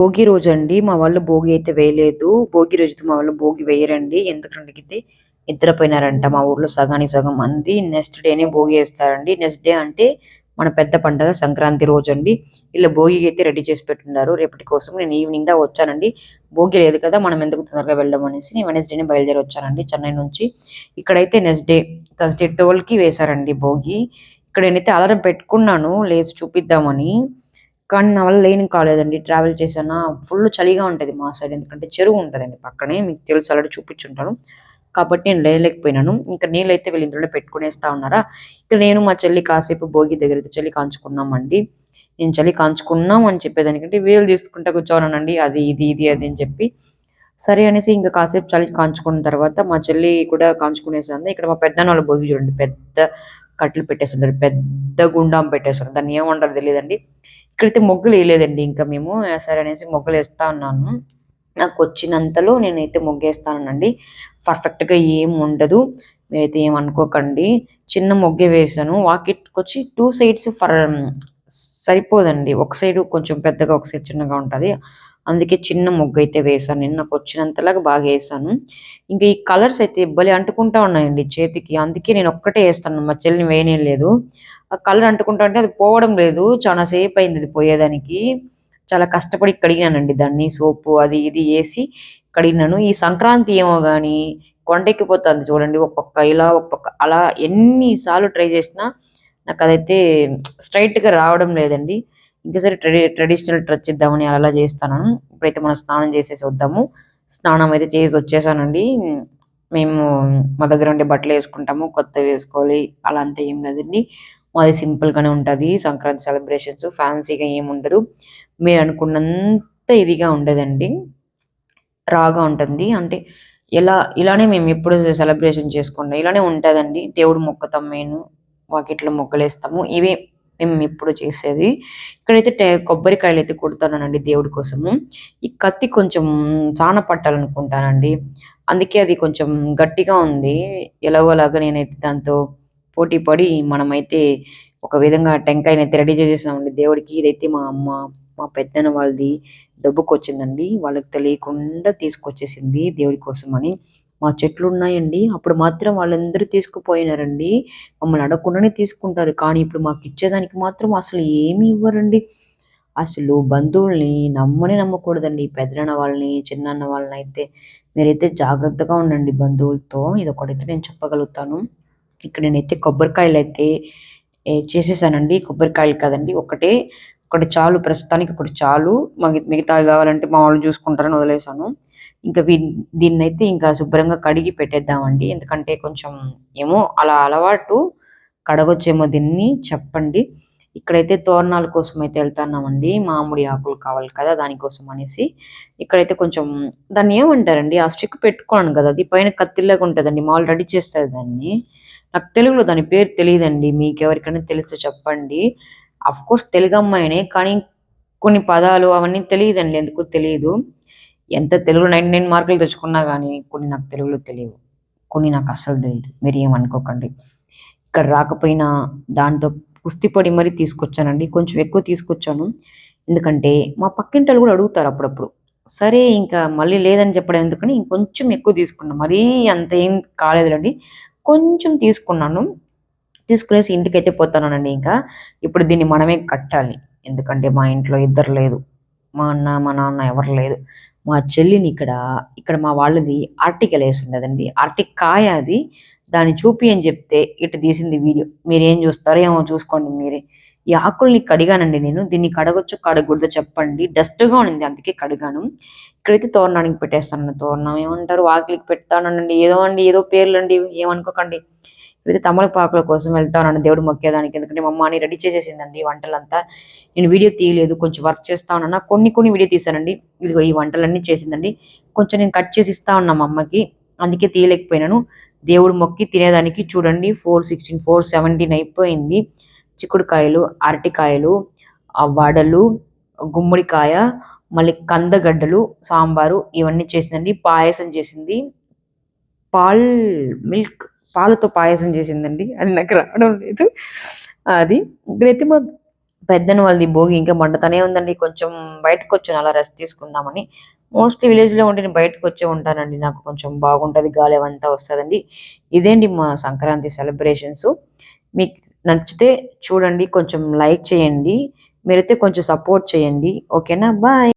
భోగి రోజండి మా వాళ్ళు భోగి అయితే వేయలేదు. భోగి రోజు మా వాళ్ళు భోగి వేయరండి. ఎందుకంటే నిద్రపోయినారంట. మా ఊర్లో సగానికి సగం మంది నెక్స్ట్ డేనే భోగి వేస్తారండి. నెక్స్ట్ డే అంటే మన పెద్ద పండగ సంక్రాంతి రోజండి. ఇలా భోగికి అయితే రెడీ చేసి పెట్టున్నారు రేపటి కోసం. నేను ఈవినింగ్ దా వచ్చానండి. భోగి లేదు కదా మనం ఎందుకు తొందరగా వెళ్దాం అనేసి నేను వెనస్డేనే బయలుదేరి వచ్చానండి చెన్నై నుంచి. ఇక్కడైతే నెక్స్ట్ డే థర్స్డే 12కి వేశారండి భోగి. ఇక్కడ నేనైతే అలారం పెట్టుకున్నాను లేచి చూపిద్దామని. కానీ నా వల్ల కాలేదండి. ట్రావెల్ చేశానా ఫుల్ చలిగా ఉంటది మా సైడ్. ఎందుకంటే చెరువు ఉంటదండి పక్కనే. మీకు తెలుసు ఆల్రెడీ చూపించుంటాను. కాబట్టి నేను లేయలేకపోయినాను. ఇంకా నీళ్ళైతే వీళ్ళు ఇందులోనే పెట్టుకునేస్తా ఉన్నారా. ఇక నేను మా చెల్లి కాసేపు భోగి దగ్గర అయితే చలి కాంచుకున్నామండి. నేను చలి కాంచుకున్నాం అని చెప్పేదానికంటే వీళ్ళు తీసుకుంటా కూర్చోనానండి. అది ఇది ఇది అది అని చెప్పి సరే అనేసి ఇంకా కాసేపు చలి కాంచుకున్న తర్వాత మా చెల్లి కూడా కాంచుకునేసింది. ఇక్కడ మా పెద్దనాన్న వాళ్ళ భోగి చూడండి. పెద్ద కట్టెలు పెట్టేస్తుంటారు. పెద్ద గుండాం పెట్టేస్తారు. దాన్ని ఏమంటారో తెలియదండి. ఇక్కడైతే ముగ్గులు వేయలేదండి. ఇంకా మేము సరే అనేసి ముగ్గులు వేస్తా ఉన్నాను. నాకు వచ్చినంతలో నేనైతే ముగ్గేస్తానండి. పర్ఫెక్ట్‌గా ఏం ఉండదు. మీరైతే ఏమనుకోకండి. చిన్న ముగ్గే వేశాను. వాకిట్‌కొచ్చి 2 సైడ్స్ సరిపోదండి. ఒక సైడు కొంచెం పెద్దగా, ఒక సైడ్ చిన్నగా ఉంటది. అందుకే చిన్న ముగ్గయితే వేశాను నేను. నాకొచ్చినంతలాగా బాగా ఏశాను. ఇంకా ఈ కలర్స్ అయితే భలే అంటుకుంటా ఉన్నాయండి చేతికి. అందుకే నేను ఒక్కటే ఏస్తాను. మా చెల్లిని వేయనీయలేదు. ఆ కలర్ అంటుకుంటా ఉంటే అది పోవడం లేదు. చానా సేపయింది అది పోయేదానికి. చాలా కష్టపడి కడిగానండి దాన్ని. సోపు అది ఇది ఏసి కడిగినాను. ఈ సంక్రాంతి ఏమో గాని కొండెక్కిపోతాంది చూడండి. ఒక పక్క ఇలా, ఒక పక్క అలా ఎన్ని సార్లు ట్రై చేసినా నాకదైతే స్ట్రెయిట్‌గా రావడం లేదండి. ఇంక సరే ట్రెడిషనల్ టచ్ ఇద్దామని అలా చేస్తాను. ఇప్పుడైతే మనం స్నానం చేసేసి వద్దాము. స్నానం అయితే చేసి వచ్చేసానండి. మేము మా దగ్గర ఉండే బట్టలేసుకుంటాము. కొత్తవి వేసుకోవాలి అలా అంతా ఏం లేదండి. మాది సింపుల్‌గానే ఉంటది. సంక్రాంతి సెలబ్రేషన్స్ ఫ్యాన్సీ‌గా ఏముండదు. మీరనుకున్నంత ఇదిగా ఉండదండి. రాగా ఉంటుంది. అంటే ఇలానే మేమెప్పుడు సెలబ్రేషన్ చేసుకుంటాం. ఇలానే ఉంటదండి. దేవుడు మొక్కుతాం మెయిను. వాకిట్లో ముగ్గులేస్తాము. ఇవే మేమెప్పుడు చేసేది. ఇక్కడైతే కొబ్బరికాయలైతే కొడతానండి దేవుడి కోసము. ఈ కత్తి కొంచెం సాన పట్టాలనుకుంటానండి. అందుకే అది కొంచెం గట్టిగా ఉంది. ఎలాగోలాగా నేనైతే దాంతో పోటీ పడి మనమైతే ఒక విధంగా టెంకాయనైతే రెడీ చేసేసామండి దేవుడికి. ఇదైతే మా అమ్మ, మా పెద్దనాన్న వాళ్ళది దొబ్బుకొచ్చిందండి. వాళ్ళకి తెలియకుండా తీసుకొచ్చేసింది దేవుడి కోసమని. మా చెట్లున్నాయండి. అప్పుడు మాత్రం వాళ్ళందరూ తీసుకుపోయినారండి. మమ్మల్ని అడగకుండానే తీసుకుంటారు. కానీ ఇప్పుడు మాకిచ్చేదానికి మాత్రం అసలు ఏమి ఇవ్వరండి. అసలు బంధువుల్ని నమ్మనే నమ్మకూడదండి. పెదనాన్న వాళ్ళని, చిన్నాన్న వాళ్ళనైతే మీరైతే జాగ్రత్తగా ఉండండి బంధువులతో. ఇదొకటైతే నేను చెప్పగలుగుతాను. ఇక్కడ నేనైతే కొబ్బరికాయలైతే చేసేసానండి. కొబ్బరికాయలు కాదండి. ఒకటి చాలు ప్రస్తుతానికి ఒకటి చాలు. మిగతావి కావాలంటే మా వాళ్ళు చూసుకుంటారని వదిలేసాను. ఇంకా దీన్నైతే ఇంకా శుభ్రంగా కడిగి పెట్టేద్దామండి. ఎందుకంటే కొంచెం ఏమో అలా అలవాటు. కడగొచ్చేమో దీన్ని చెప్పండి. ఇక్కడైతే తోరణాల కోసమయితే ఎళ్తన్నామండి. మామిడి ఆకులు కావాలి కదా! దానికోసం అనేసి. ఇక్కడైతే కొంచెం దాన్ని ఏమంటారండి? ఆ స్టిక్ పెట్టుకోను గదా! అది పైన కత్తిలాగా ఉంటదండి. మాములు రెడీ చేస్తారు దాన్ని. నాకు తెలుగులో దాని పేరు తెలీదండి. మీకెవరికైనా తెలిస్తే చెప్పండి. ఆఫ్‌కోర్స్ తెలుగమ్మాయినే. కానీ కొన్ని పదాలు అవన్నీ తెలీదండి. ఎందుకో తెలీదు. ఎంత తెలుగులో 99 మార్కులు తెచ్చుకున్నా గానీ కొన్ని నాకు తెలుగులో తెలియవు. కొన్ని నాకస్సలు తెలీదు. మీరేమనుకోకండి. ఇక్కడ రాకపోయినా దాంతో కుస్తీ పడి మరీ తీసుకొచ్చానండి. కొంచెం ఎక్కువ తీసుకొచ్చాను. ఎందుకంటే మా పక్కింటోళ్ళు గూడా అడుగుతారు అప్పుడప్పుడు. సరే ఇంకా మళ్ళీ లేదని చెప్పడం ఎందుకని ఇంకొంచెం ఎక్కువ తీసుకున్నా. మరీ అంత ఏం కాలేదులెండి. కొంచెం తీసుకున్నాను. తీసుకునేసి ఇంటికైతే పోతున్నానండి ఇంకా. ఇప్పుడు దీన్ని మనమే కట్టాలి. ఎందుకంటే మా ఇంట్లో ఇద్దరు లేదు. మా అన్న, మా నాన్న ఎవరు లేదు. మా చెల్లిని ఇక్కడ మా వాళ్ళది ఆర్టికల్ ఏసుండదండి. అరటి కాయ అది. దాన్ని చూపి అని జెప్తే ఇటు తీసింది వీడియో. మీరేం జూస్తారో ఏమో చూసుకోండి మీరే. ఈ ఆకుల్ని కడిగానండి నేను. దీన్ని కడగొచ్చో, కడగకూడదో చెప్పండి. డస్ట్‌గా ఉండింది అందుకే కడిగాను. ఇక్కడైతే తోరణానికి పెట్టేస్తాను. తోరణం ఏమంటారు వాకిలికి పెడతానండి. ఏదో అండి ఏదో పేర్లండి ఏమనుకోకండి. ఇప్పుడైతే తమలపాకుల కోసం వెళ్తానండి దేవుడు మొక్కేదానికి. ఎందుకంటే మా అమ్మ అన్ని రెడీ చేసేసిందండి వంటలంతా. నేను వీడియో తీయలేదు. కొంచెం వర్క్ చేస్తా ఉన్నాను. కొన్ని వీడియో తీశానండి. ఇదిగో ఈ వంటలన్నీ చేసిందండి. కొంచెం నేను కట్ చేసి ఇస్తా ఉన్నా మా అమ్మకి. అందుకే తీయలేకపోయినాను. దేవుడు మొక్కి తినేదానికి చూడండి 416, 417 అయిపోయింది. చిక్కుడుకాయలు, అరటికాయలు, వడలు, గుమ్మడికాయ, మళ్ళీ కందగడ్డలు, సాంబారు ఇవన్నీ చేసిందండి. పాయసం చేసింది. పాల్ మిల్క్ పాలతో పాయసం చేసిందండి. అది నాకు రావడం లేదు. అది. ఇక్కడైతే మా పెద్దన్న వాళ్ళది భోగి ఇంకా మంటతోనే ఉందండి. కొంచెం బయటకొచ్చాను అలా రెస్ట్ తీసుకుందామని. మోస్ట్‌లీ విలేజ్‌లో ఉంటే నేను బయటకొచ్చే ఉంటానండి. నాకు కొంచెం బాగుంటది. గాలి అవంతా వస్తదండి. ఇదేండి మా సంక్రాంతి సెలబ్రేషన్స్. మీకు నచ్చితే చూడండి. కొంచెం లైక్ చేయండి. మీరైతే కొంచెం సపోర్ట్ చేయండి. ఓకేనా? బాయ్.